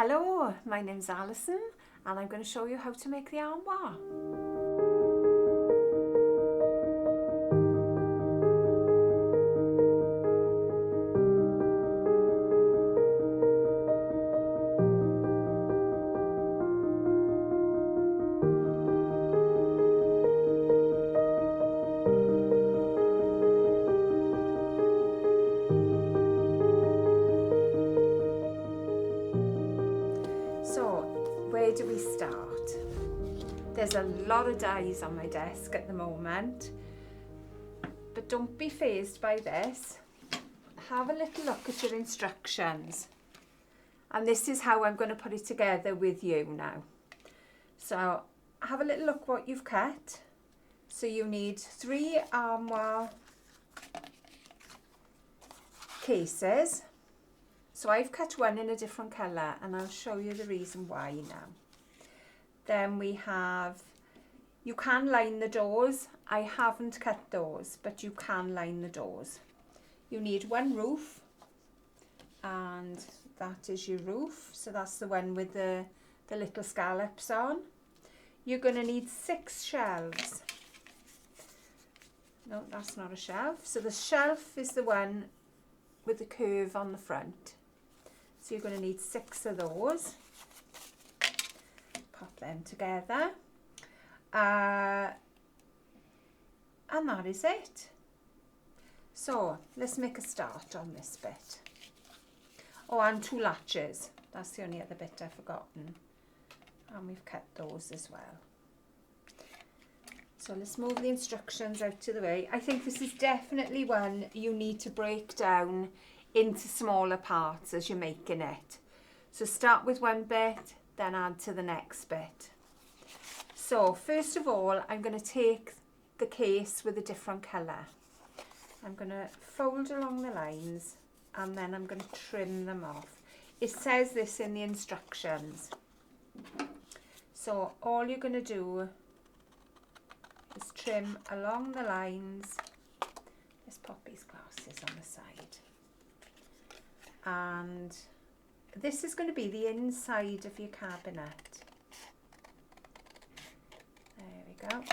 Hello, my name's Alison and I'm going to show you how to make the armoire. Where do we start? There's a lot of dies on my desk at the moment, but don't be fazed by this. Have a little look at your instructions, and this is how I'm going to put it together with you now. So have a little look what you've cut. So you need 3 armoire cases. So I've cut one in a different colour and I'll show you the reason why now. Then we have, you can line the doors. I haven't cut those, but you can line the doors. You need 1 roof, and that is your roof. So that's the one with the little scallops on. You're going to need 6 shelves. No, that's not a shelf. So the shelf is the one with the curve on the front. So you're going to need 6 of those. Pop them together. And that is it. So let's make a start on this bit. Oh, and 2 latches. That's the only other bit I've forgotten. And we've cut those as well. So let's move the instructions out to the way. I think this is definitely one you need to break down into smaller parts as you're making it. So start with one bit, then add to the next bit. So first of all, I'm going to take the case with a different colour. I'm going to fold along the lines and then I'm going to trim them off. It says this in the instructions. So all you're going to do is trim along the lines. Let's pop these glasses on the side. And this is going to be the inside of your cabinet. There we go.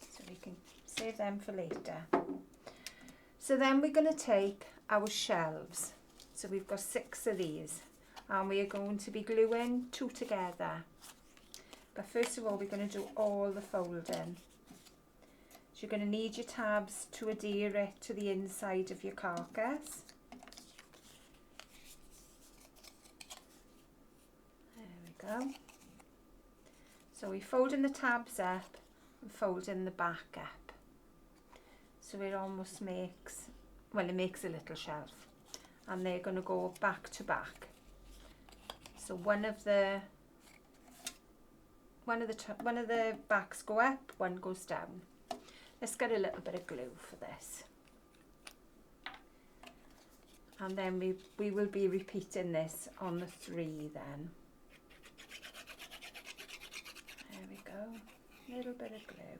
So we can save them for later. So then we're going to take our shelves. So we've got 6 of these. And we are going to be gluing 2 together. But first of all, we're going to do all the folding. So you're going to need your tabs to adhere it to the inside of your carcass. There we go. So we're folding the tabs up and folding the back up. So it almost makes, well, it makes a little shelf. And they're going to go back to back. So one of the backs go up, one goes down. Let's get a little bit of glue for this. And then we will be repeating this on the 3 then. There we go. A little bit of glue.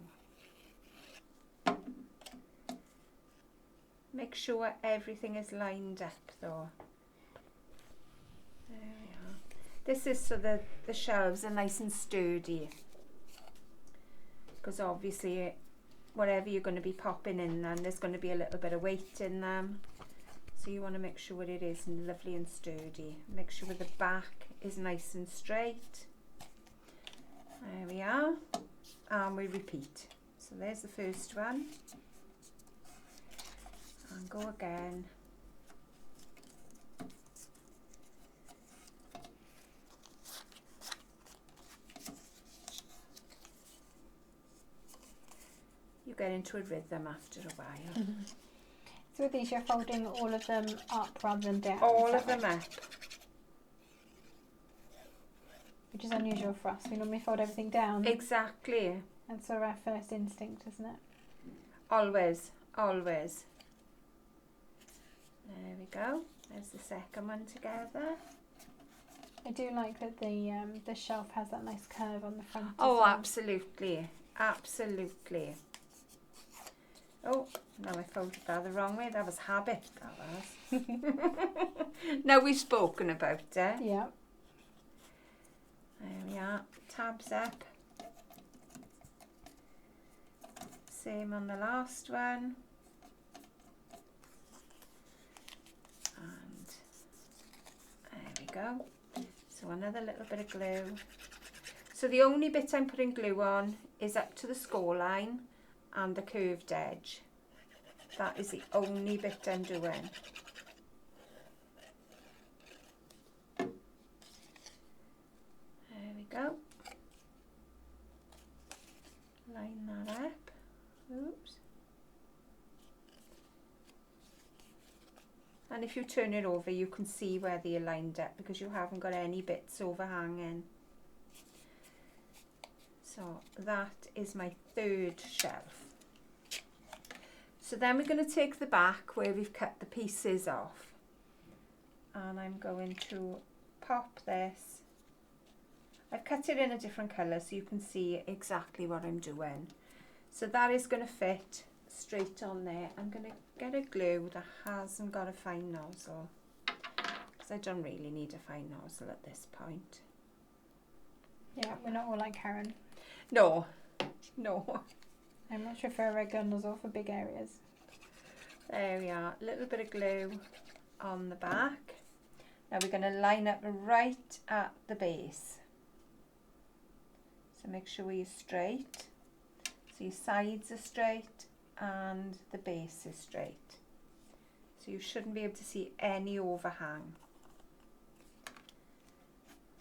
Make sure everything is lined up though. There we are. This is so that the shelves are nice and sturdy, because obviously whatever you're going to be popping in them, there's going to be a little bit of weight in them. So you want to make sure it is lovely and sturdy. Make sure the back is nice and straight. There we are. And we repeat. So there's the first one. And go again. You get into a rhythm after a while. Mm-hmm. So with these you're folding all of them up rather than down? All of them up. Which is unusual for us. We normally fold everything down. Exactly. That's sort of our first instinct, isn't it? Always, always. There we go. There's the second one together. I do like that the shelf has that nice curve on the front. Oh, well. absolutely. Absolutely. Oh, no, I folded that the wrong way. That was habit, that was. Now we've spoken about it. Yeah. There we are, tabs up. Same on the last one. And there we go. So another little bit of glue. So the only bit I'm putting glue on is up to the score line and the curved edge. That is the only bit I'm doing. There we go. Line that up. Oops. And if you turn it over, you can see where they're lined up because you haven't got any bits overhanging. So that is my third shelf. So then we're going to take the back where we've cut the pieces off. And I'm going to pop this. I've cut it in a different colour so you can see exactly what I'm doing. So that is going to fit straight on there. I'm going to get a glue that hasn't got a fine nozzle because I don't really need a fine nozzle at this point. Yeah, we're not all like Karen. No, no. I much prefer a regular nozzle for big areas. There we are, a little bit of glue on the back. Now we're going to line up right at the base. So make sure you're straight. So your sides are straight and the base is straight. So you shouldn't be able to see any overhang.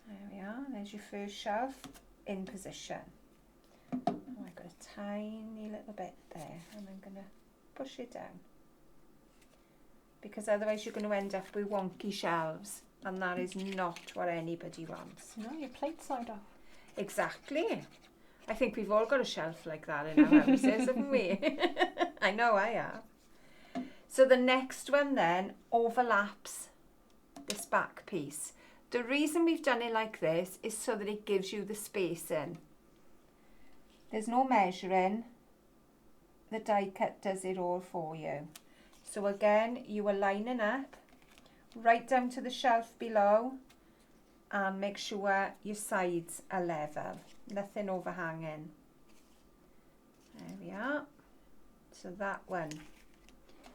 There we are, there's your first shelf in position. Oh, I've got a tiny little bit there and I'm going to push it down. Because otherwise you're going to end up with wonky shelves and that is not what anybody wants. No, your plate side off. Exactly. I think we've all got a shelf like that in our houses, haven't we? I know I have. So the next one then overlaps this back piece. The reason we've done it like this is so that it gives you the spacing. There's no measuring. The die cut does it all for you. So again, you are lining up right down to the shelf below and make sure your sides are level, nothing overhanging. There we are. So that one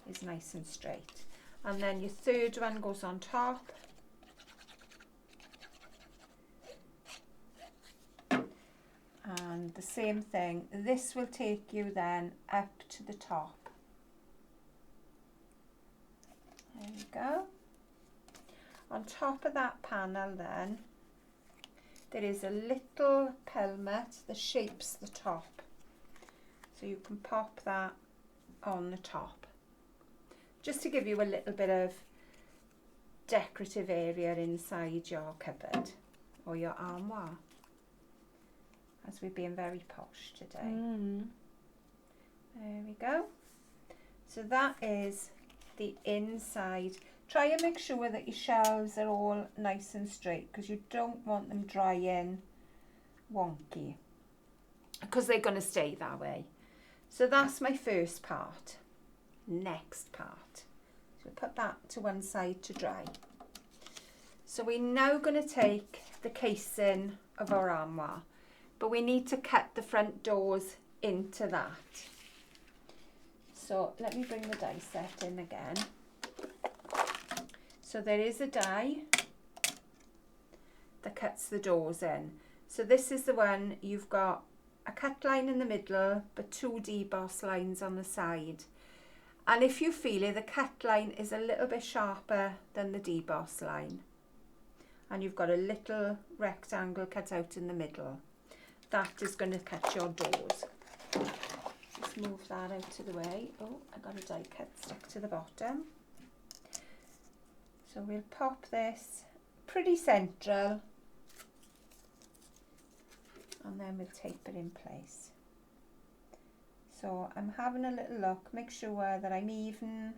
is nice and straight. And then your third one goes on top. And the same thing, this will take you then up to the top. There we go. On top of that panel then, there is a little pelmet that shapes the top. So you can pop that on the top. Just to give you a little bit of decorative area inside your cupboard or your armoire. As we're being very posh today. There we go. So that is the inside. Try and make sure that your shelves are all nice and straight because you don't want them drying wonky because they're going to stay that way. So that's my first part. Next part. So put that to one side to dry. So we're now going to take the casing of our armoire, but we need to cut the front doors into that. So let me bring the die set in again. So there is a die that cuts the doors in. So this is the one, you've got a cut line in the middle, but two deboss lines on the side. And if you feel it, the cut line is a little bit sharper than the deboss line. And you've got a little rectangle cut out in the middle. That is going to cut your doors. Just move that out to the way. Oh, I got a die cut stuck to the bottom. So we'll pop this pretty central and then we'll tape it in place. So I'm having a little look, make sure that I'm even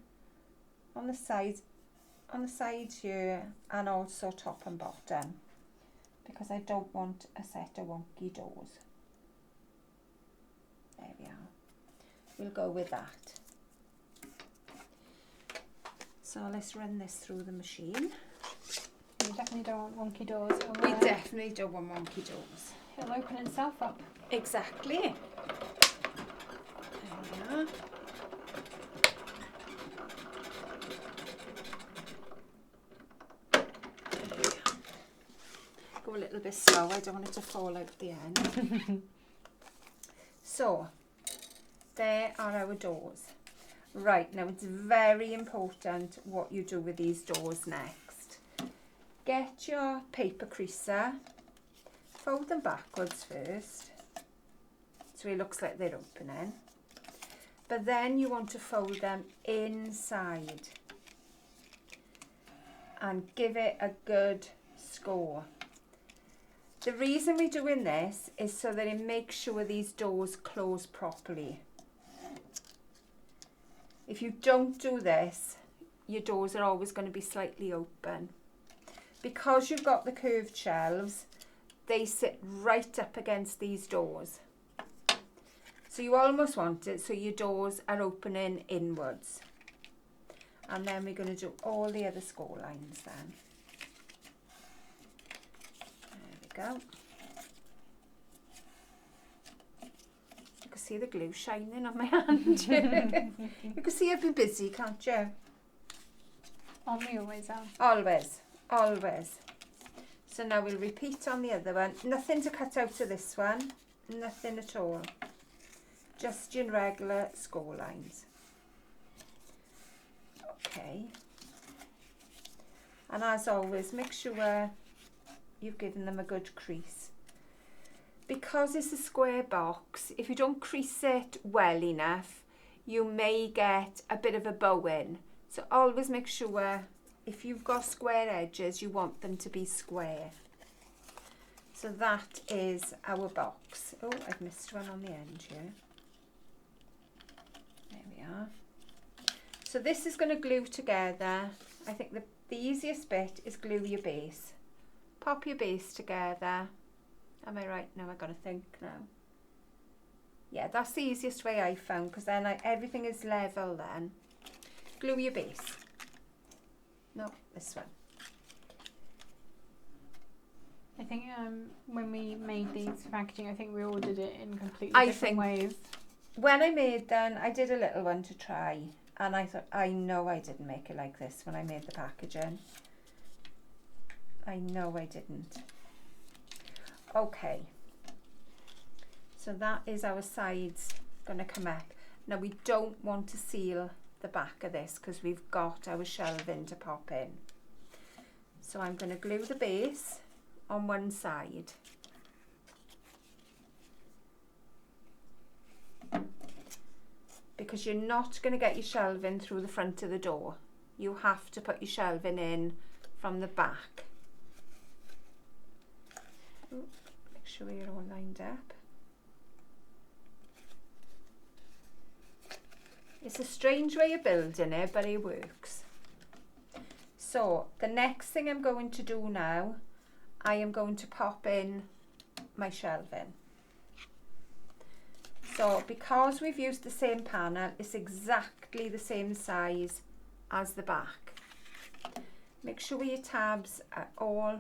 on the sides here and also top and bottom because I don't want a set of wonky doors. There we are. We'll go with that. So let's run this through the machine. you definitely don't want wonky doors. We definitely don't want wonky doors. It'll open itself up. Exactly. There we are. Go a little bit slow, I don't want it to fall out the end. So, there are our doors. Right, now it's very important what you do with these doors next. Get your paper creaser, fold them backwards first, so it looks like they're opening. But then you want to fold them inside and give it a good score. The reason we're doing this is so that it makes sure these doors close properly. If you don't do this, your doors are always going to be slightly open. Because you've got the curved shelves, they sit right up against these doors. So you almost want it so your doors are opening inwards. And then we're going to do all the other score lines then. There we go. You can see the glue shining on my hand. You can see I've been busy, can't you? Oh, we always are. Always, always. So now we'll repeat on the other one. Nothing to cut out of this one. Nothing at all. Just your regular score lines. Okay. And as always, make sure you've given them a good crease. Because it's a square box, if you don't crease it well enough, you may get a bit of a bow in. So always make sure if you've got square edges, you want them to be square. So that is our box. Oh, I've missed one on the end here. There we are. So this is going to glue together. I think the easiest bit is glue your base. Pop your base together. Am I right? No, I've got to think now. Yeah, that's the easiest way I found, because then everything is level then. Glue your base. No, this one. I think when we made these for packaging, I think we all did it in completely different ways. When I made them, I did a little one to try, and I thought, I know I didn't make it like this when I made the packaging. I know I didn't. Okay, so that is our sides going to come up. Now we don't want to seal the back of this because we've got our shelving to pop in. So I'm going to glue the base on one side. Because you're not going to get your shelving through the front of the door. You have to put your shelving in from the back. Ooh, make sure you're all lined up. It's a strange way of building it, but it works. So the next thing I'm going to do now, I am going to pop in my shelving. So because we've used the same panel, it's exactly the same size as the back. Make sure your tabs are all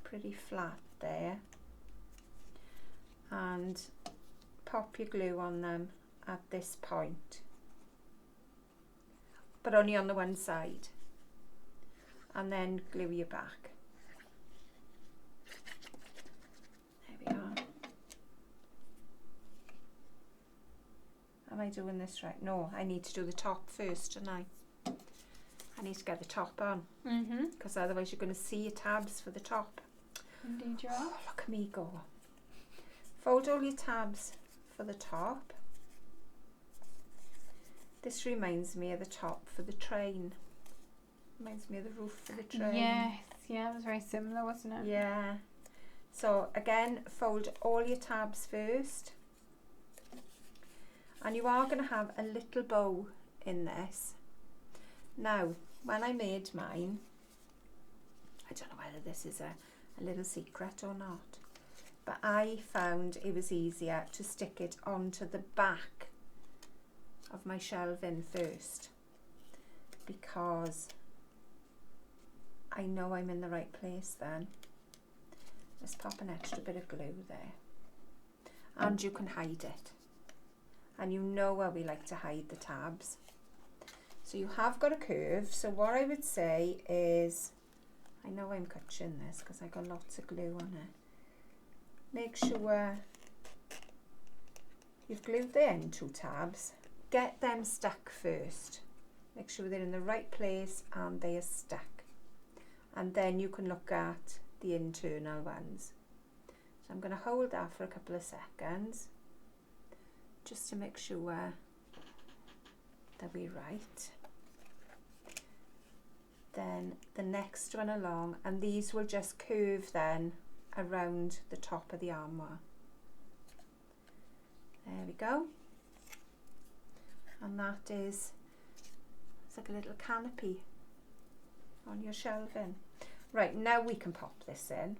pretty flat there, and pop your glue on them at this point, but only on the one side, and then glue your back. There we are. Am I doing this right? No, I need to do the top first, don't I? I need to get the top on, because otherwise you're going to see your tabs for the top. Indeed you are. Oh, look at me go. Fold all your tabs for the top. This reminds me of the top for the train. Reminds me of the roof for the train. Yes, yeah, it was very similar, wasn't it? Yeah. So again, fold all your tabs first. And you are going to have a little bow in this. Now, when I made mine, I don't know whether this is a little secret or not, but I found it was easier to stick it onto the back of my shelving first, because I know I'm in the right place then. Let's pop an extra bit of glue there. And you can hide it. And you know where we like to hide the tabs. So you have got a curve. So what I would say is, I know I'm catching this because I got lots of glue on it. Make sure you've glued the end 2 tabs. Get them stuck first. Make sure they're in the right place and they are stuck. And then you can look at the internal ones. So I'm going to hold that for a couple of seconds just to make sure that we're right. Then the next one along, and these will just curve then around the top of the armoire. There we go. And that is, it's like a little canopy on your shelving. Right, now we can pop this in.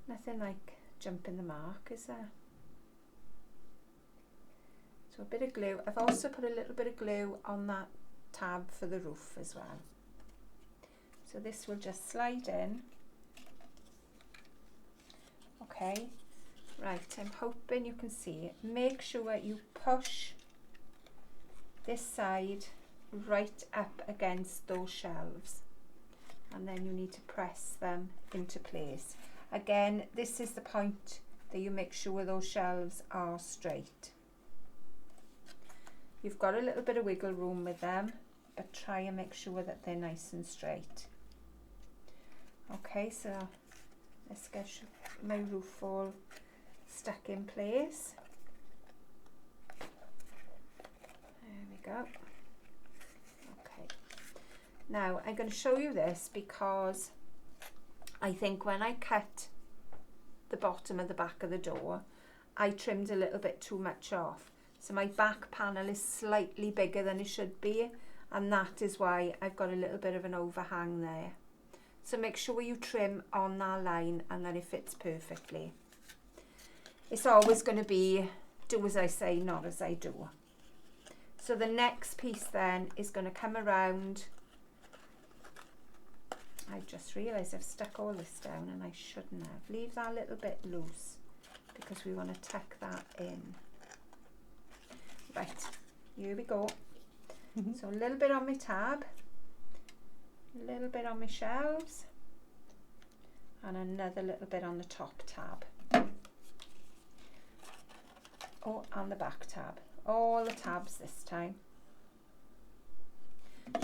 Nothing like jumping the mark, is there? So a bit of glue. I've also put a little bit of glue on that tab for the roof as well. So this will just slide in. Okay, right, I'm hoping you can see it. Make sure you push this side right up against those shelves, and then you need to press them into place. Again, this is the point that you make sure those shelves are straight. You've got a little bit of wiggle room with them, but try and make sure that they're nice and straight. Okay, so let's get my roof all stuck in place. There we go. Okay. Now I'm going to show you this because I think when I cut the bottom of the back of the door, I trimmed a little bit too much off. So my back panel is slightly bigger than it should be, and that is why I've got a little bit of an overhang there. So make sure you trim on that line and then it fits perfectly. It's always going to be do as I say, not as I do. So the next piece then is going to come around. I just realised I've stuck all this down and I shouldn't have. Leave that a little bit loose because we want to tuck that in. Right, here we go. So a little bit on my tab, a little bit on my shelves, and another little bit on the top tab. Oh, and the back tab. All the tabs this time.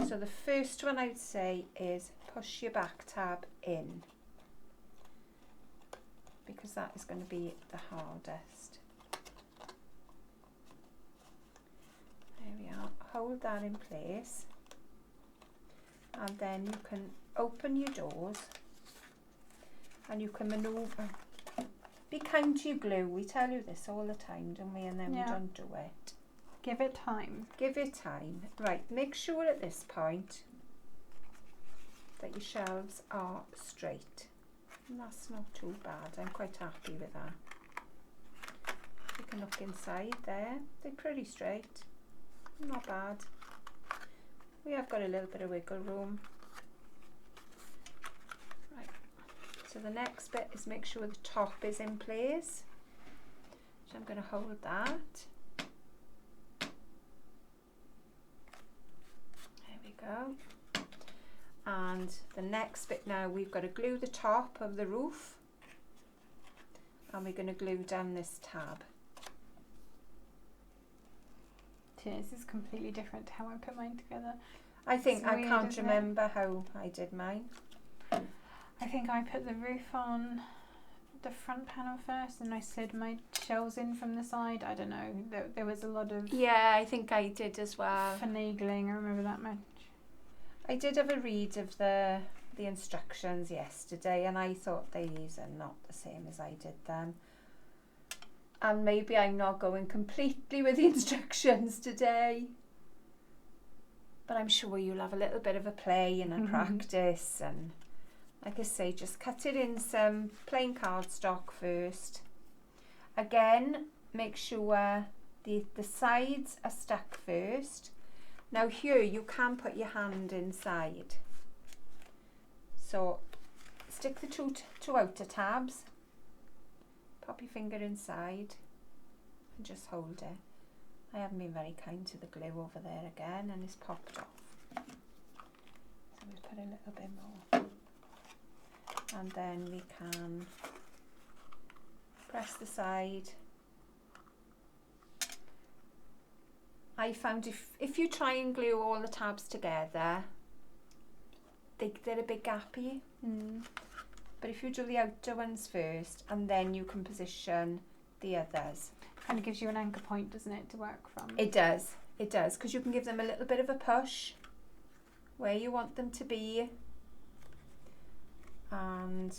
So the first one I would say is push your back tab in, because that is going to be the hardest. There we are. Hold that in place, and then you can open your doors and you can manoeuvre. Be kind to your glue. We tell you this all the time, don't we? And then we don't do it. Give it time. Give it time. Right, make sure at this point that your shelves are straight. And that's not too bad. I'm quite happy with that. You can look inside there. They're pretty straight. Not bad. We have got a little bit of wiggle room. Right. So the next bit is make sure the top is in place. So I'm going to hold that. Go. And the next bit now, we've got to glue the top of the roof, and we're going to glue down this tab. This is completely different to how I put mine together. I think It's I weird, can't isn't remember how I did mine. I think I put the roof on the front panel first and I slid my shelves in from the side. I don't know, there was a lot of I think I did as well. finagling, I remember that much. I did have a read of the instructions yesterday, and I thought these are not the same as I did them. And maybe I'm not going completely with the instructions today. But I'm sure you'll have a little bit of a play and a practice, and like I say, just cut it in some plain cardstock first. Again, make sure the sides are stuck first. Now here you can put your hand inside. So stick the two outer tabs, pop your finger inside and just hold it. I haven't been very kind to the glue over there again and it's popped off. So we put a little bit more. And then we can press the side. I found if you try and glue all the tabs together, they're a bit gappy. But if you do the outer ones first and then you can position the others. Kind of gives you an anchor point, doesn't it, to work from? It does, because you can give them a little bit of a push where you want them to be. And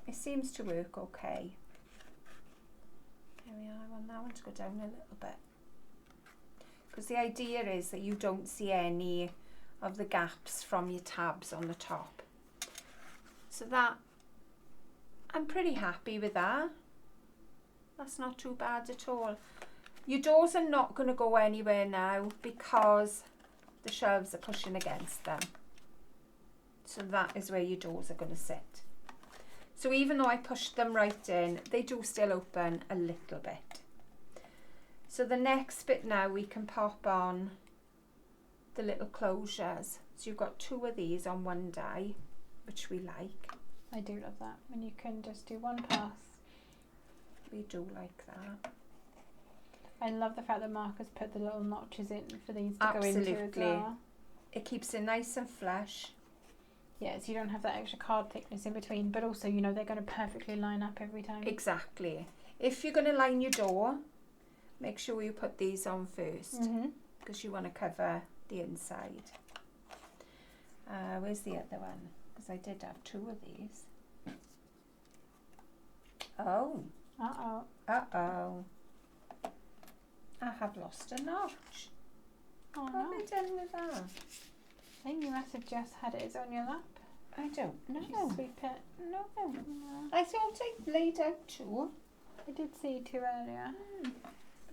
it seems to work okay. There we are, I want that one to go down a little bit. Because the idea is that you don't see any of the gaps from your tabs on the top. So that, I'm pretty happy with that. That's not too bad at all. Your doors are not going to go anywhere now because the shelves are pushing against them. So that is where your doors are going to sit. So even though I pushed them right in, they do still open a little bit. So the next bit now we can pop on the little closures. So you've got 2 of these on one die, which we like. I do love that, when you can just do one pass. We do like that. I love the fact that Mark has put the little notches in for these to go into as well. It keeps it nice and flush. Yeah, so you don't have that extra card thickness in between, but also, you know, they're going to perfectly line up every time. Exactly. If you're going to line your door, make sure you put these on first, because you want to cover the inside. Where's the other one? Because I did have 2 of these. Oh. Uh-oh. Uh-oh. I have lost a notch. Oh, What no. have I done with that? I think you must have just had it on your lap. I don't know. Did you sweep it? No. No. I thought I laid out 2. I did see 2 earlier.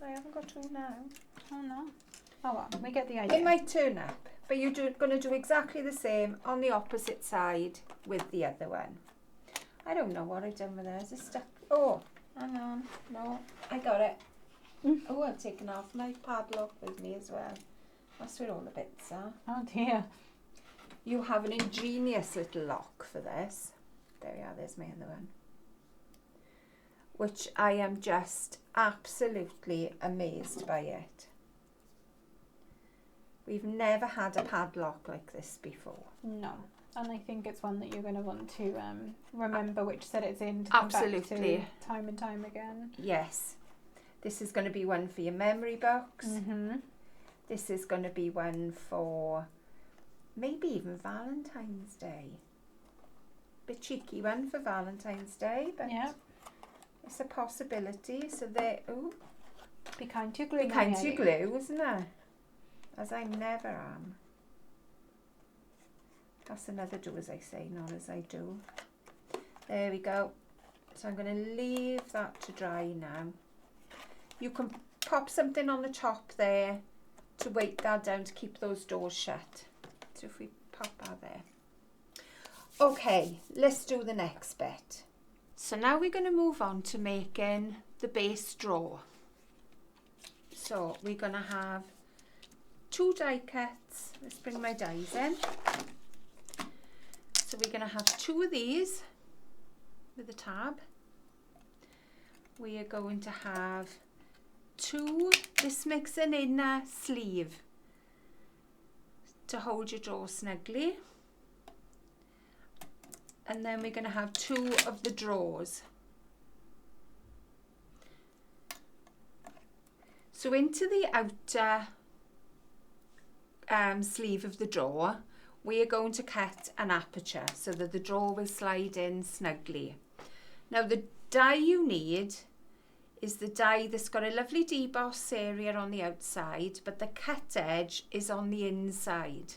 But I haven't got 2 now. Oh, no. Oh, well, we get the idea. It might turn up, but you're going to do exactly the same on the opposite side with the other one. I don't know what I've done with it. Is it stuck? Oh, hang on. No, I got it. Oh, I've taken off my padlock with me as well. That's where all the bits are. Oh, dear. You have an ingenious little lock for this. There we are, there's my other one. Which I am just absolutely amazed by it. We've never had a padlock like this before. No. And I think it's one that you're going to want to remember which set it's in to come Absolutely. back to time and time again. Yes. This is going to be one for your memory box. This is going to be one for maybe even Valentine's Day. Bit cheeky one for Valentine's Day, but yeah, it's a possibility. So there, oh, be kind to your glue. be kind to your glue, isn't it? As I never am. That's another do as I say, not as I do. There we go. So I'm going to leave that to dry now. You can pop something on the top there to weight that down to keep those doors shut. So if we pop that there. Okay, let's do the next bit. So now we're going to move on to making the base drawer. So we're going to have 2 die cuts. Let's bring my dies in. So we're going to have 2 of these with a tab. We are going to have 2, this makes an inner sleeve to hold your drawer snugly. And then we're going to have 2 of the drawers. So into the outer sleeve of the drawer, we are going to cut an aperture so that the drawer will slide in snugly. Now the die you need is the die that's got a lovely deboss area on the outside, but the cut edge is on the inside.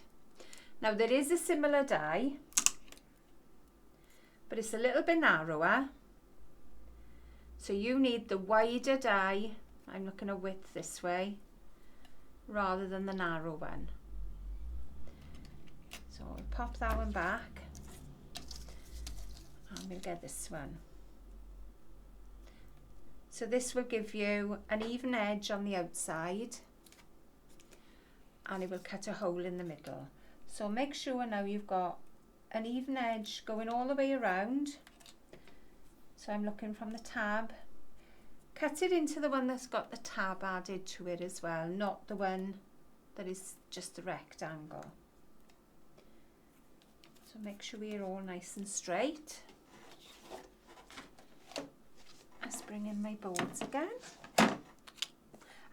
Now there is a similar die, but it's a little bit narrower. So you need the wider die. I'm looking at width this way rather than the narrow one. So I'll pop that one back. I'm going to get this one. So this will give you an even edge on the outside, and it will cut a hole in the middle. So make sure now you've got an even edge going all the way around. So I'm looking from the tab. Cut it into the one that's got the tab added to it as well, not the one that is just a rectangle. So make sure we're all nice and straight. Let's bring in my boards again. I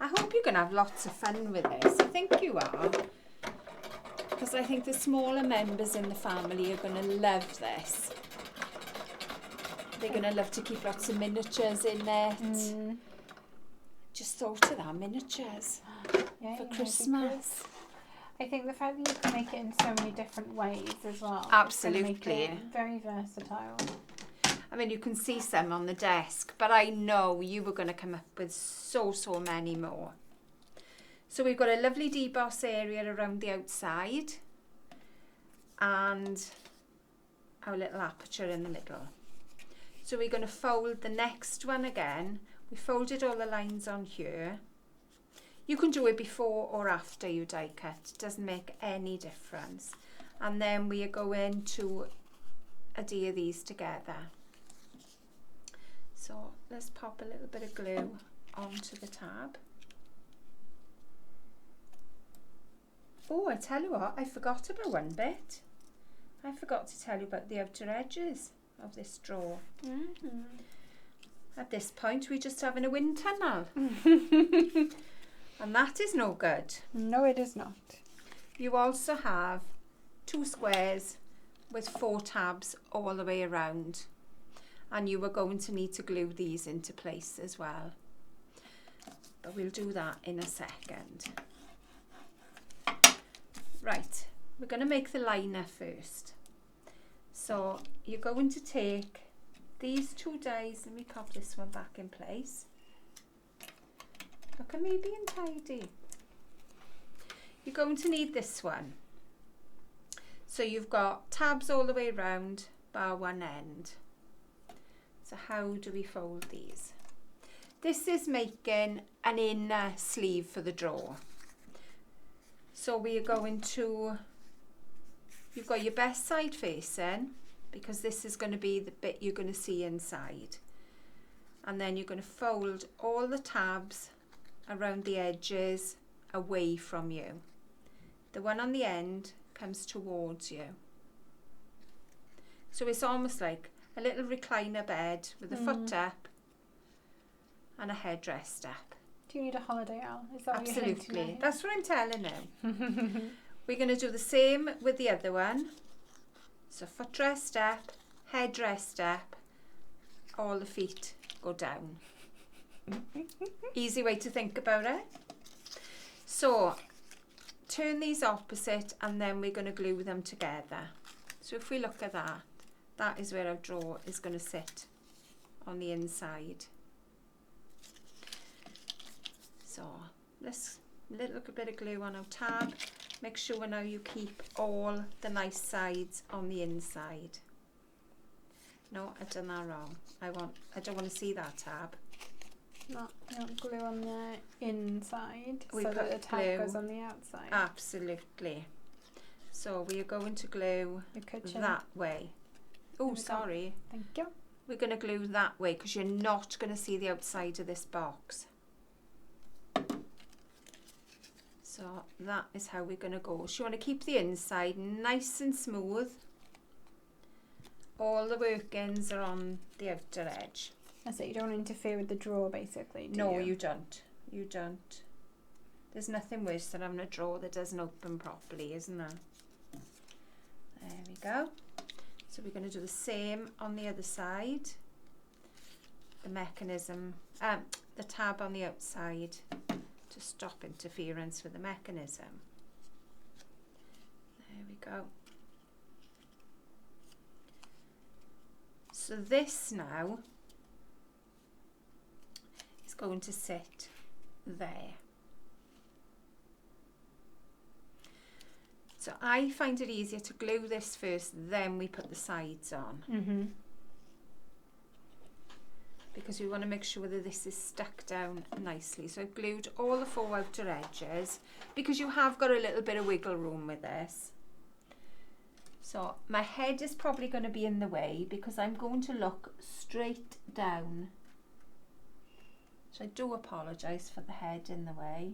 hope you're going to have lots of fun with this. I think you are. Because I think the smaller members in the family are going to love this. They're going to love to keep lots of miniatures in it. Just thought of that, miniatures for Christmas. I think the fact that you can make it in so many different ways as well. Absolutely. Make it very versatile. I mean, you can see some on the desk, but I know you were going to come up with so many more. So we've got a lovely deboss area around the outside and our little aperture in the middle. So we're going to fold the next one again. We folded all the lines on here. You can do it before or after you die cut. It doesn't make any difference. And then we are going to adhere these together. So let's pop a little bit of glue onto the tab. Oh, I tell you what, I forgot about one bit. I forgot to tell you about the outer edges of this drawer. At this point, we're just having a wind tunnel. And that is no good. No, it is not. You also have 2 squares with 4 tabs all the way around. And you are going to need to glue these into place as well. But we'll do that in a second. Right, we're going to make the liner first. So you're going to take these 2 dies, let me pop this one back in place. Look at me being tidy. You're going to need this one. So you've got tabs all the way around, bar one end. So how do we fold these? This is making an inner sleeve for the drawer. So we are going to, you've got your best side facing, because this is going to be the bit you're going to see inside. And then you're going to fold all the tabs around the edges away from you. The one on the end comes towards you. So it's almost like a little recliner bed with a foot up and a headrest up. Do you need a holiday, Al? Is that Absolutely. What you're hinting at? That's what I'm telling you. We're going to do the same with the other one. So footrest up, headrest up, all the feet go down. Easy way to think about it. So turn these opposite and then we're going to glue them together. So if we look at that, that is where our drawer is going to sit on the inside. So let's little bit of glue on our tab. Make sure now you keep all the nice sides on the inside. No, I've done that wrong. I don't want to see that tab. Not glue on the inside We so that the put tab glue. goes on the outside. Absolutely. So we are going to glue that way. Oh, sorry. Thank you. We're going to glue that way because you're not going to see the outside of this box. So that is how we're going to go. So you want to keep the inside nice and smooth. All the workings are on the outer edge. That's it, you don't want to interfere with the drawer basically, do No, you? you don't. You don't. There's nothing worse than having a drawer that doesn't open properly, isn't there? There we go. So we're going to do the same on the other side. The mechanism, the tab on the outside to stop interference with the mechanism. There we go. So this now is going to sit there. So I find it easier to glue this first, then we put the sides on. because we want to make sure that this is stuck down nicely. So I've glued all the faux outer edges because you have got a little bit of wiggle room with this. So my head is probably going to be in the way because I'm going to look straight down. So I do apologise for the head in the way.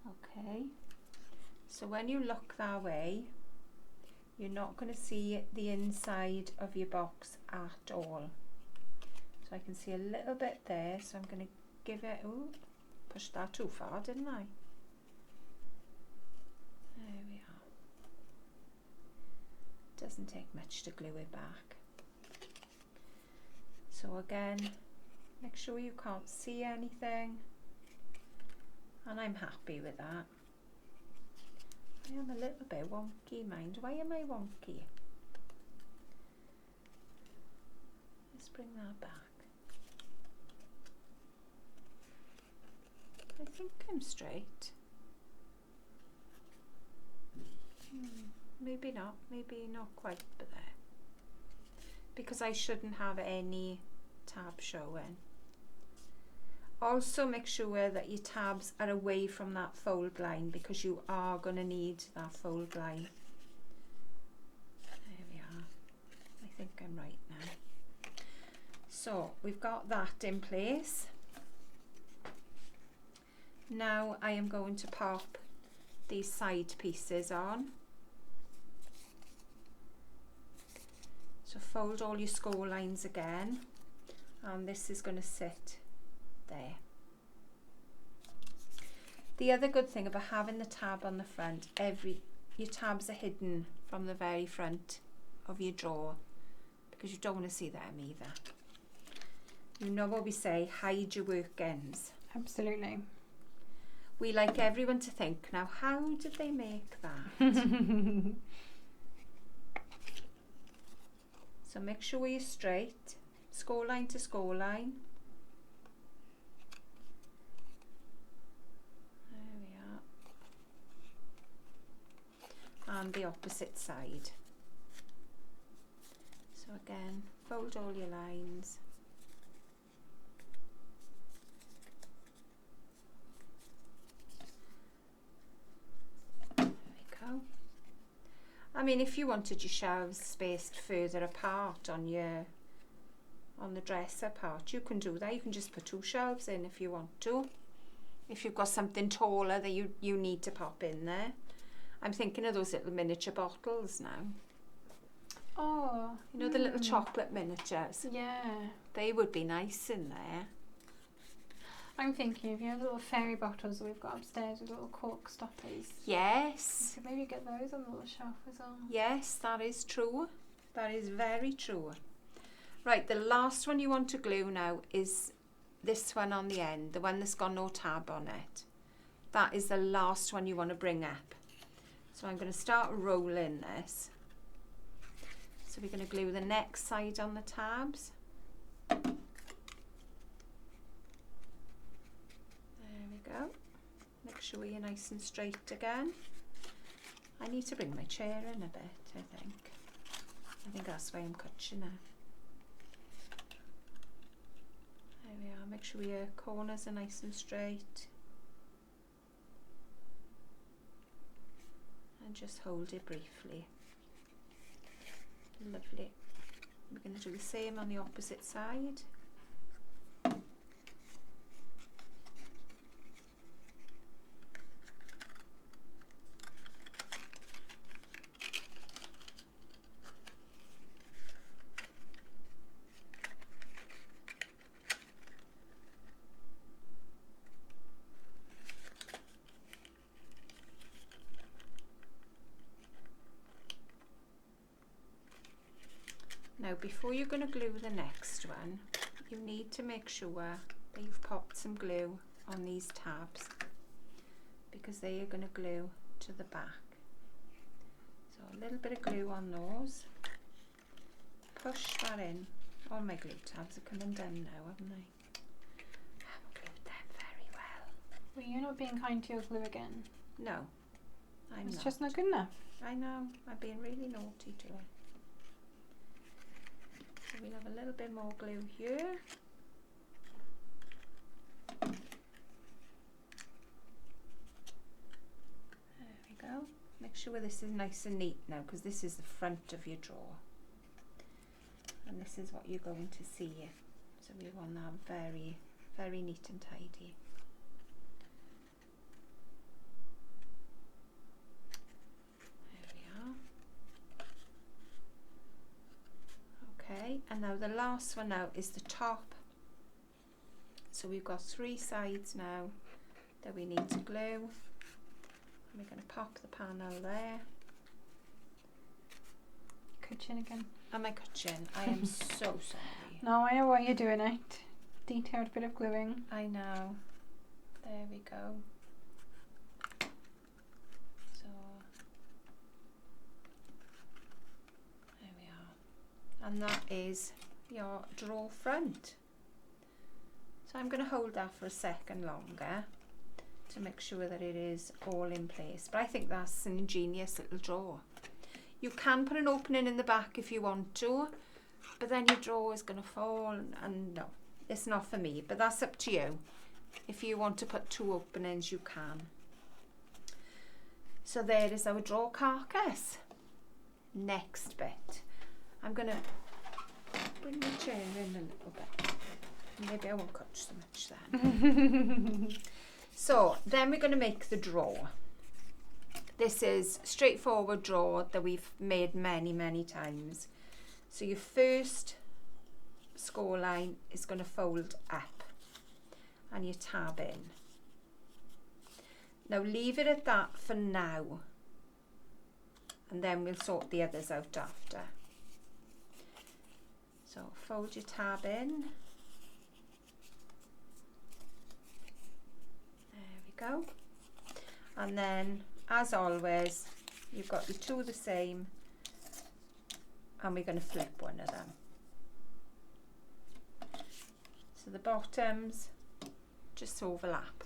Okay, so when you look that way, you're not going to see the inside of your box at all. So I can see a little bit there, so I'm going to give it, ooh, pushed that too far, didn't I? There we are. Doesn't take much to glue it back. So again, make sure you can't see anything. And I'm happy with that. I am a little bit wonky, mind. Why am I wonky? Let's bring that back. I think I'm straight. Maybe not quite, but there. Because I shouldn't have any tab showing. Also make sure that your tabs are away from that fold line because you are going to need that fold line. There we are. I think I'm right now. So we've got that in place. Now I am going to pop these side pieces on. So fold all your score lines again, and this is going to sit there. The other good thing about having the tab on the front, your tabs are hidden from the very front of your drawer because you don't want to see them either. You know what we say, hide your work ends. Absolutely. We like everyone to think, now how did they make that? So make sure you're straight, score line to score line. There we are. And the opposite side. So again, fold all your lines. There we go. I mean, if you wanted your shelves spaced further apart on the dresser part, you can do that. You can just put 2 shelves in if you want to. If you've got something taller that you need to pop in there. I'm thinking of those little miniature bottles now. Oh. You know, the little chocolate miniatures? Yeah. They would be nice in there. I'm thinking of, you know, the little fairy bottles that we've got upstairs with little cork stoppers. Yes. So maybe get those on the little shelf as well. Yes, that is true. That is very true. Right, the last one you want to glue now is this one on the end, the one that's got no tab on it. That is the last one you want to bring up. So I'm going to start rolling this. So we're going to glue the next side on the tabs. Go. Make sure you're nice and straight again. I need to bring my chair in a bit, I think that's why I'm cutting now. There we are, make sure your corners are nice and straight. And just hold it briefly. Lovely. We're going to do the same on the opposite side. Now before you're going to glue the next one, you need to make sure that you've popped some glue on these tabs because they are going to glue to the back. So a little bit of glue on those. Push that in. All my glue tabs are coming down now, haven't they? I haven't glued them very well. Well, you're not being kind to your glue again. No, I'm not. It's just not good enough. I know, I'm being really naughty to it. So we'll have a little bit more glue here. There we go. Make sure this is nice and neat now, because this is the front of your drawer. And this is what you're going to see. So we want that very, very neat and tidy. There we are. Okay, and now the last one now is the top. So we've got 3 sides now that we need to glue. And we're going to pop the panel there. Cutchin again. And my cutchin. I am so sorry. No, I know why you're doing it. Detailed bit of gluing. I know. There we go. So there we are. And that is your drawer front. So I'm going to hold that for a second longer to make sure that it is all in place. But I think that's an ingenious little drawer. You can put an opening in the back if you want to, but then your drawer is going to fall, and no, it's not for me, but that's up to you. If you want to put 2 openings, you can. So there is our drawer carcass. Next bit, I'm going to bring the chair in a little bit. Maybe I won't cut so much then. So then we're going to make the drawer. This is straightforward drawer that we've made many, many times. So your first score line is going to fold up and you tab in. Now leave it at that for now, and then we'll sort the others out after. So fold your tab in. There we go. And then, as always, you've got your 2 the same, and we're going to flip one of them. So the bottoms just overlap.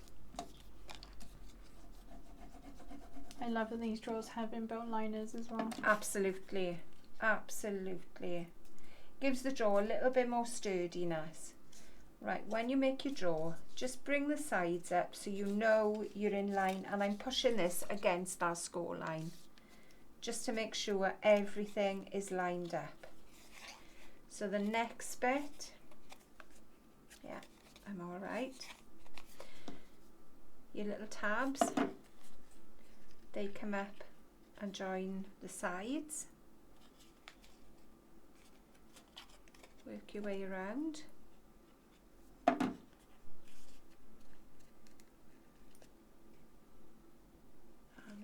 I love that these drawers have inbuilt liners as well. Absolutely, absolutely. Gives the drawer a little bit more sturdiness. Right, when you make your drawer, just bring the sides up so you know you're in line, and I'm pushing this against our score line just to make sure everything is lined up. So the next bit, yeah, I'm all right. Your little tabs, they come up and join the sides. Work your way around.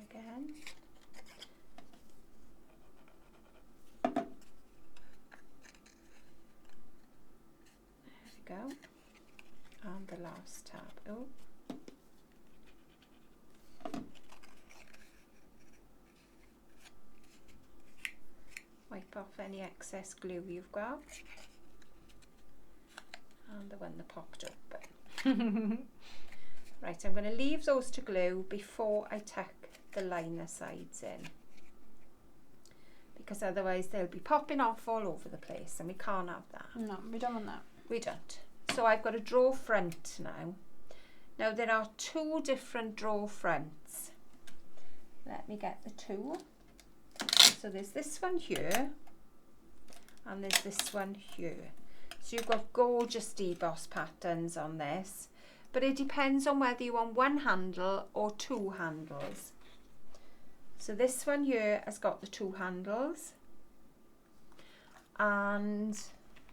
Again. There we go. And the last tab. Oh. Wipe off any excess glue you've got. And the one that popped open. Right, I'm going to leave those to glue before I tuck the liner sides in, because otherwise they'll be popping off all over the place, and we can't have that. No, we don't want that. We don't. So I've got a drawer front now. Now there are 2 different drawer fronts. Let me get the 2. So there's this one here, and there's this one here. So you've got gorgeous deboss patterns on this, but it depends on whether you want 1 handle or 2 handles. So this one here has got the 2 handles, and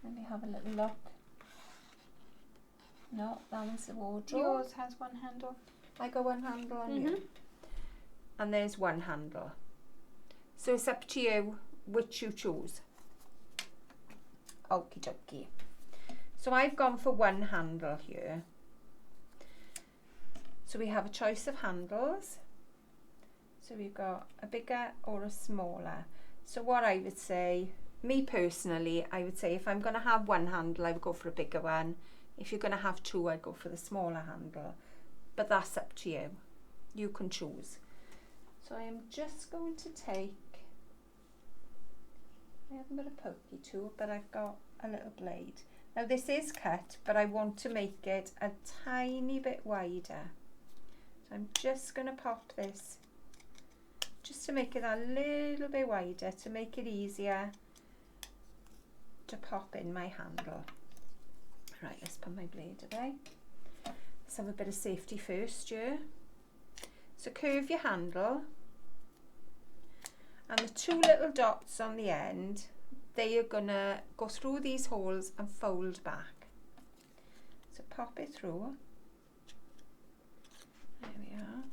let me have a little look. No, that one's the wardrobe. Yours has 1 handle. I got 1 handle on you. And there's 1 handle. So it's up to you which you choose. Okie dokie. So I've gone for 1 handle here. So we have a choice of handles. So we've got a bigger or a smaller. So what I would say, me personally, I would say if I'm going to have 1 handle, I would go for a bigger one. If you're going to have 2, I'd go for the smaller handle. But that's up to you. You can choose. So I am just going to take I have a bit of pokey too, but I've got a little blade. Now this is cut, but I want to make it a tiny bit wider. So I'm just going to pop this, just to make it a little bit wider, to make it easier to pop in my handle. Right, let's put my blade away. Let's have a bit of safety first here. So curve your handle, and the two little dots on the end, they are gonna go through these holes and fold back. So pop it through. There we are.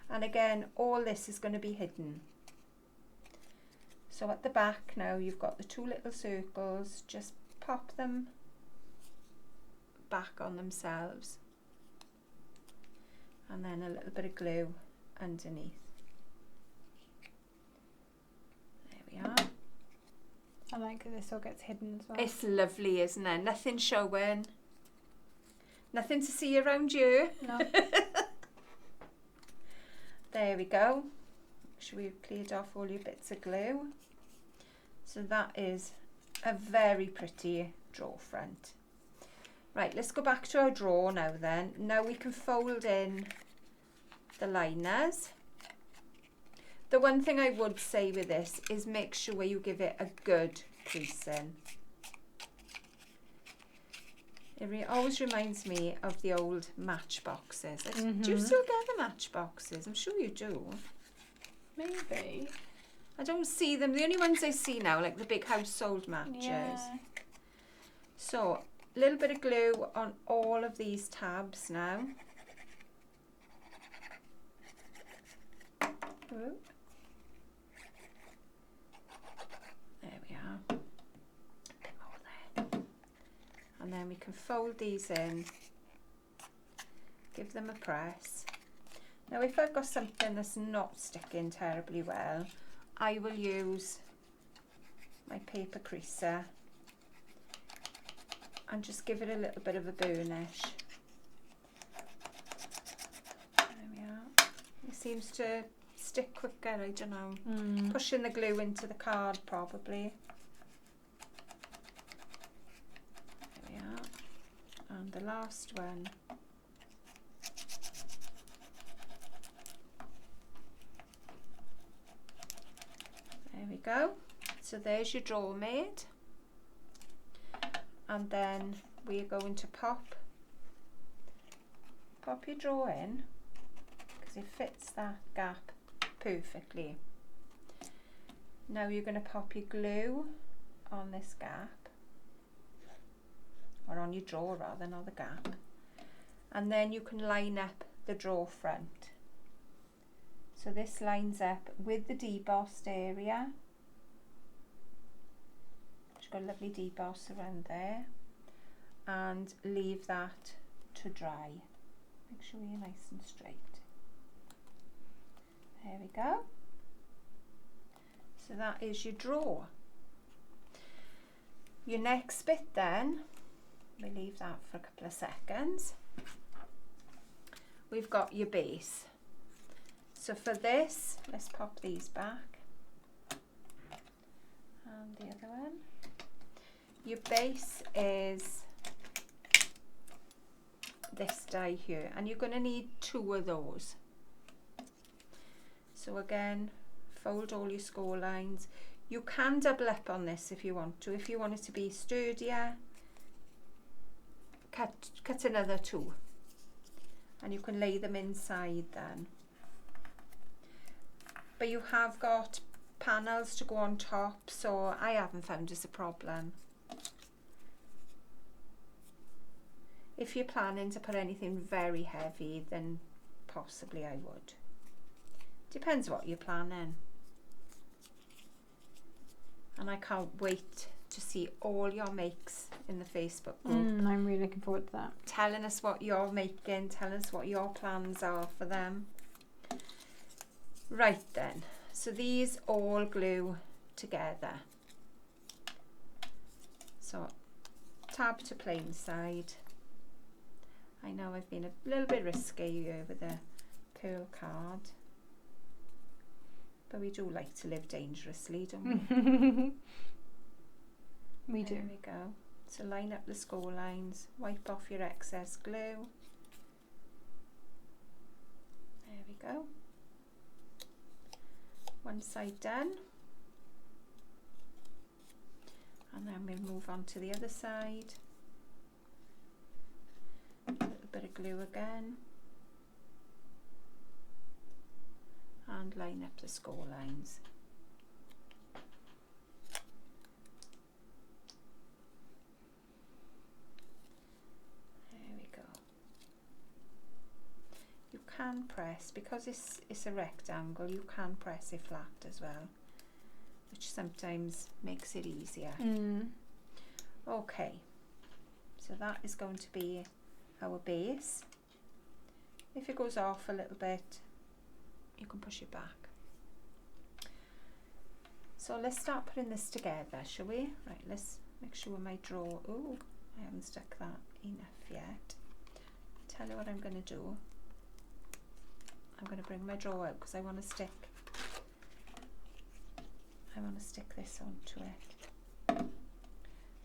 And again, all this is going to be hidden. So at the back now, you've got the two little circles, just pop them back on themselves. And then a little bit of glue underneath. There we are. I like that this all gets hidden as well. It's lovely, isn't it? Nothing showing. Nothing to see around you. No. There we go. Make sure we've cleared off all your bits of glue. So that is a very pretty drawer front. Right, let's go back to our drawer now then. Now we can fold in the liners. The one thing I would say with this is make sure you give it a good creasing. It always reminds me of the old matchboxes. Do you still get the matchboxes? I'm sure you do. Maybe. I don't see them. The only ones I see now, like the big household matches. Yeah. So, a little bit of glue on all of these tabs now. Ooh. There we are. A bit more there. And then we can fold these in, give them a press. Now if I've got something that's not sticking terribly well, I will use my paper creaser and just give it a little bit of a burnish. There we are. It seems to stick quicker, I don't know. Pushing the glue into the card probably. There we are. And the last one. There we go. So there's your drawer made. And then we're going to pop your drawer in because it fits that gap perfectly. Now you're going to pop your glue on this gap, or on your drawer rather, not the gap, and then you can line up the drawer front. So this lines up with the debossed area. Just got a lovely deboss around there, and leave that to dry. Make sure you're nice and straight. There we go. So that is your drawer. Your next bit then, we leave that for a couple of seconds. We've got your base. So for this, let's pop these back. And the other one. Your base is this die here, and you're going to need 2 of those. So again, fold all your score lines. You can double up on this if you want to. If you want it to be sturdier, cut another 2, and you can lay them inside then. But you have got panels to go on top, so I haven't found this a problem. If you're planning to put anything very heavy, then possibly I would. Depends what you're planning. And I can't wait to see all your makes in the Facebook group. I'm really looking forward to that. Telling us what you're making, telling us what your plans are for them. Right then, so these all glue together. So tab to plain side. I know I've been a little bit risky here with the pearl card. But we do like to live dangerously, don't we? We do. There we go. So line up the score lines, wipe off your excess glue. There we go. One side done. And then we'll move on to the other side. A little bit of glue again. And line up the score lines. There we go. You can press, because it's a rectangle, you can press it flat as well, which sometimes makes it easier. Okay, so that is going to be our base. If it goes off a little bit, you can push it back. So let's start putting this together, shall we? Right, let's make sure my drawer, oh, I haven't stuck that enough yet. Tell you what I'm going to do. I'm going to bring my drawer out because I want to stick this onto it.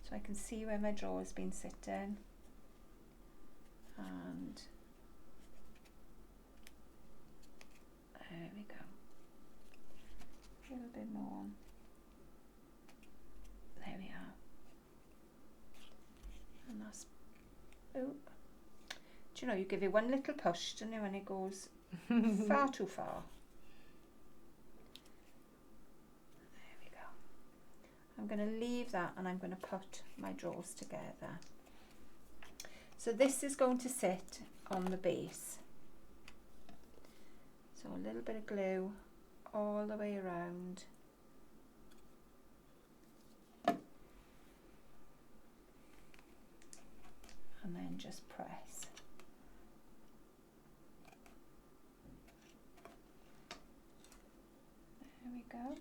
So I can see where my drawer has been sitting. And there we go. A little bit more. There we are. And that's, oh, do you know, you give it one little push, don't you, when it goes far too far. There we go. I'm going to leave that and I'm going to put my drawers together. So this is going to sit on the base. So a little bit of glue all the way around. And then just press. There we go.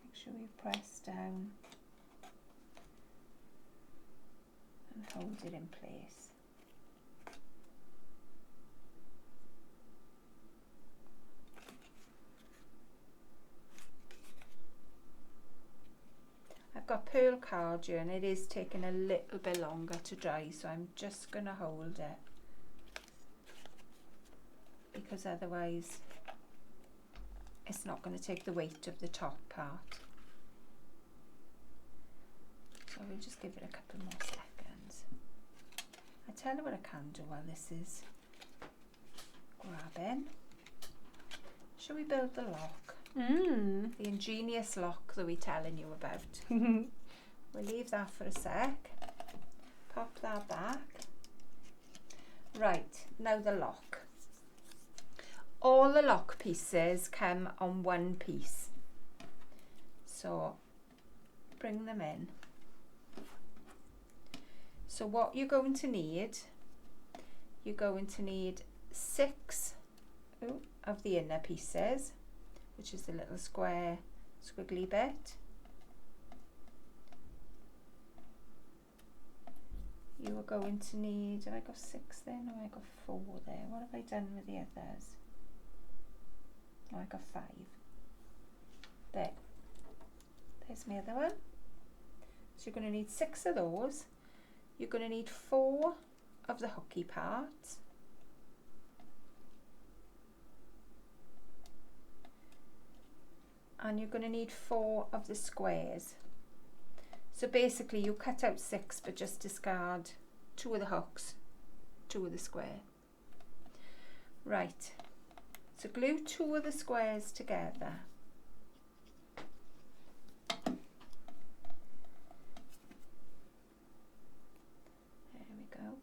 Make sure you press down and hold it in place. I've got pearl cardure and it is taking a little bit longer to dry, so I'm just going to hold it because otherwise it's not going to take the weight of the top part. So we'll just give it a couple more seconds. I tell you what I can do while this is grabbing. Shall we build the lock? The ingenious lock that we're telling you about. We'll leave that for a sec. Pop that back. Right, now the lock. All the lock pieces come on one piece. So bring them in. So what you're going to need 6 of the inner pieces, which is the little square squiggly bit. You are going to need, have I got 6 there? No, I got 4 there. What have I done with the others? Oh, I got 5. There. There's my other one. So you're going to need 6 of those. You're going to need 4 of the hooky parts. And you're going to need 4 of the squares. So basically you cut out 6 but just discard 2 of the hooks, 2 of the square. Right, so glue 2 of the squares together. There we go.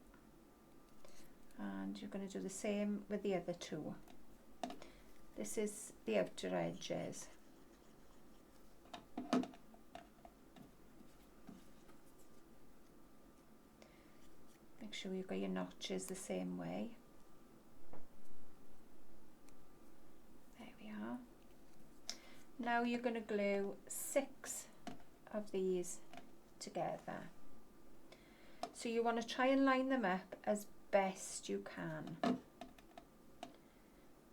And you're going to do the same with the other 2. This is the outer edges. Make sure you've got your notches the same way. There we are. Now you're going to glue 6 of these together. So you want to try and line them up as best you can.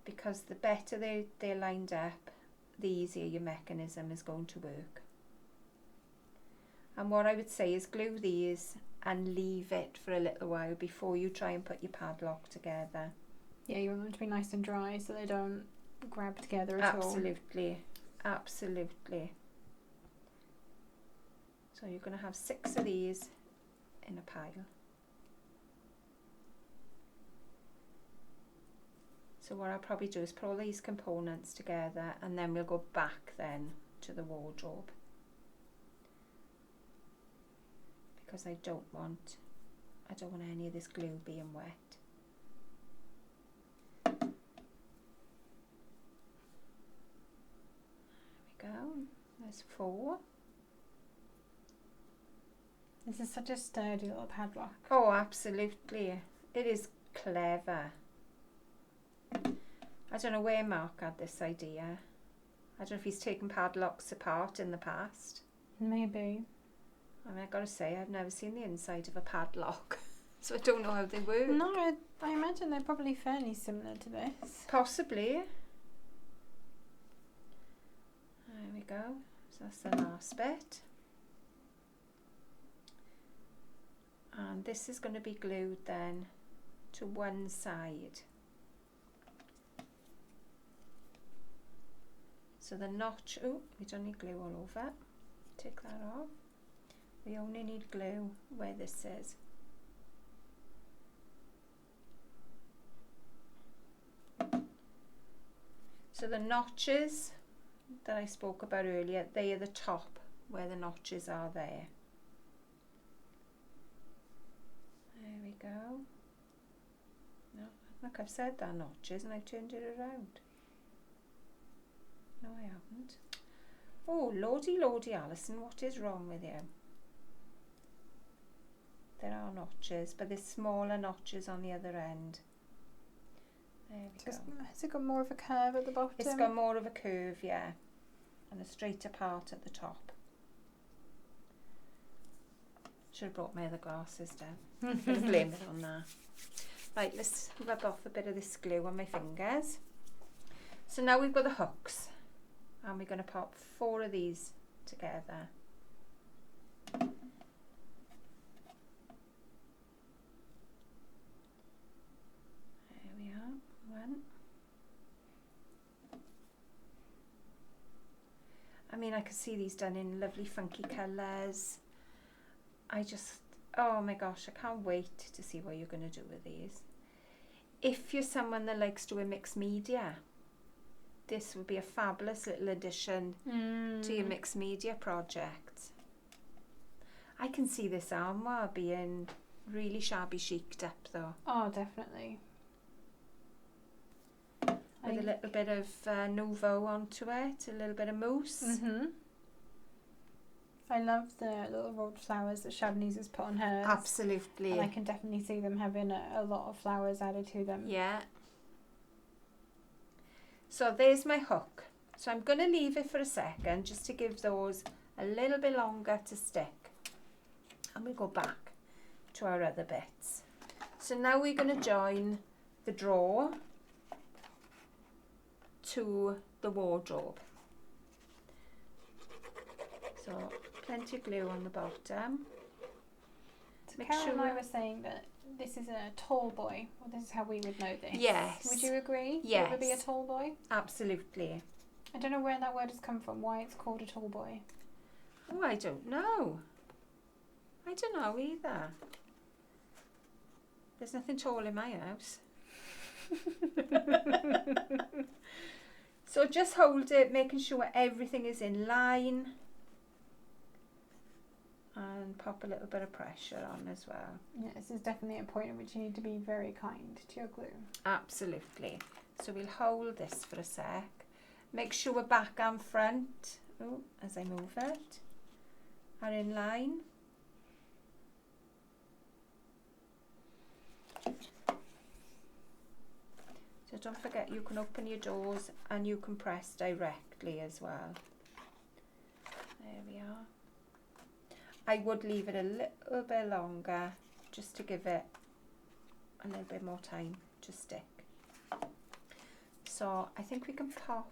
because the better they're lined up, the easier your mechanism is going to work. And what I would say is glue these and leave it for a little while before you try and put your padlock together. Yeah, you want them to be nice and dry so they don't grab together at all. Absolutely, absolutely. So you're going to have 6 of these in a pile. So what I'll probably do is put all these components together, and then we'll go back then to the wardrobe, because I don't want any of this glue being wet. There we go. There's 4. This is such a sturdy little padlock. Oh, absolutely. It is clever. I don't know where Mark had this idea. I don't know if he's taken padlocks apart in the past. Maybe. I mean, I've got to say, I've never seen the inside of a padlock, so I don't know how they work. No, I imagine they're probably fairly similar to this. Possibly. There we go. So that's the last bit. And this is going to be glued then to one side. So the notch, oh, we don't need glue all over. Take that off. We only need glue where this is. So the notches that I spoke about earlier, they are the top where the notches are there. There we go. No, look, I've said that notches and I turned it around. No, I haven't. Oh, lordy, Alison, what is wrong with you? There are notches, but there's smaller notches on the other end. There we go. Has it got more of a curve at the bottom? It's got more of a curve, yeah, and a straighter part at the top. Should have brought my other glasses down. I'm going to blame it on that. Right, let's rub off a bit of this glue on my fingers. So now we've got the hooks, and we're going to pop 4 of these together. There we are, 1. I mean, I could see these done in lovely funky colours. Oh my gosh, I can't wait to see what you're going to do with these. If you're someone that likes doing mixed media, this would be a fabulous little addition to your mixed media project. I can see this armoire being really shabby chiced up though. Oh, definitely. With a little bit of nouveau onto it, a little bit of mousse. I love the little rolled flowers that Shabney's has put on hers. Absolutely. And I can definitely see them having a lot of flowers added to them. Yeah. So there's my hook. So I'm going to leave it for a second just to give those a little bit longer to stick. And we'll go back to our other bits. So now we're going to join the drawer to the wardrobe. So plenty of glue on the bottom. So Karen and I were saying that this is a tall boy. Well, this is how we would know this. Yes. Would you agree? Yes. It would be a tall boy? Absolutely. I don't know where that word has come from, why it's called a tall boy. Oh, I don't know. I don't know either. There's nothing tall in my house. So just hold it, making sure everything is in line. And pop a little bit of pressure on as well. Yeah, this is definitely a point at which you need to be very kind to your glue. Absolutely. So we'll hold this for a sec. Make sure back and front, as I move it, are in line. So don't forget, you can open your doors and you can press directly as well. There we are. I would leave it a little bit longer just to give it a little bit more time to stick. So I think we can pop,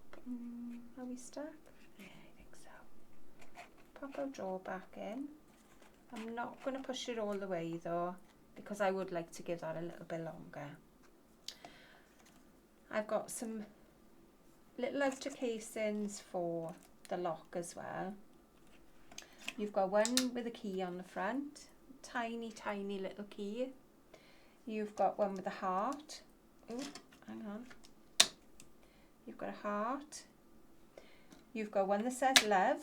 are we stuck? Yeah, I think so. Pop our jaw back in. I'm not going to push it all the way though, because I would like to give that a little bit longer. I've got some little outer casings for the lock as well. You've got one with a key on the front, tiny, tiny little key. You've got one with a heart. Oh, hang on. You've got a heart. You've got one that says love.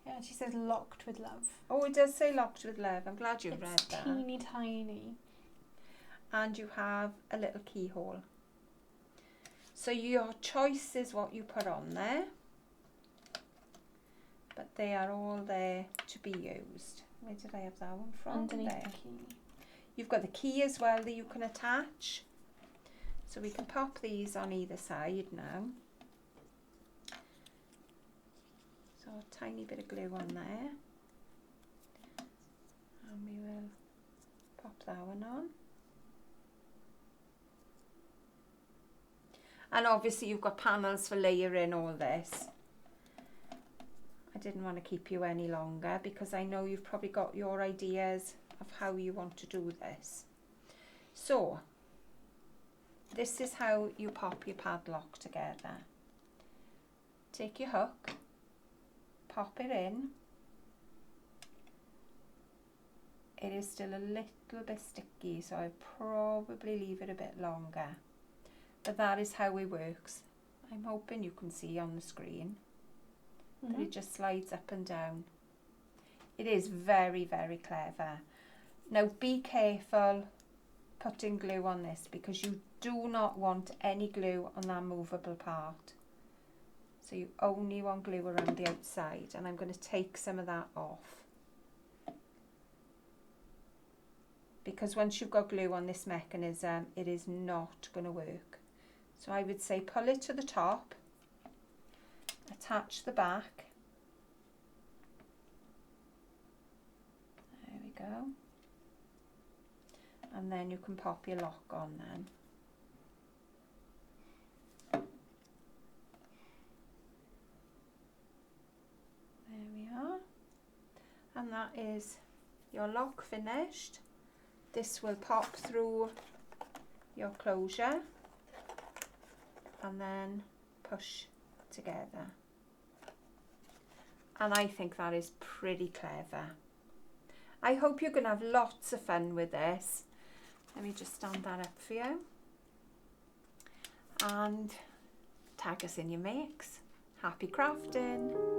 Yeah, she says locked with love. Oh, it does say locked with love. I'm glad you read that. It's teeny tiny. And you have a little keyhole. So your choice is what you put on there. But they are all there to be used. Where did I have that one from? Underneath there. the key. You've got the key as well that you can attach. So we can pop these on either side now. So a tiny bit of glue on there. And we will pop that one on. And obviously you've got panels for layering all this. I didn't want to keep you any longer because I know you've probably got your ideas of how you want to do this. So this is how you pop your padlock together. Take your hook, pop it in. It is still a little bit sticky, so I'd probably leave it a bit longer. But that is how it works. I'm hoping you can see on the screen. But it just slides up and down. It is very, very clever. Now be careful putting glue on this because you do not want any glue on that movable part. So you only want glue around the outside, and I'm going to take some of that off. Because once you've got glue on this mechanism, it is not going to work. So I would say pull it to the top. Attach the back. There we go. And then you can pop your lock on then. There we are. And that is your lock finished. This will pop through your closure and then push together. And I think that is pretty clever. I hope you're going to have lots of fun with this. Let me just stand that up for you. And tag us in your makes. Happy crafting!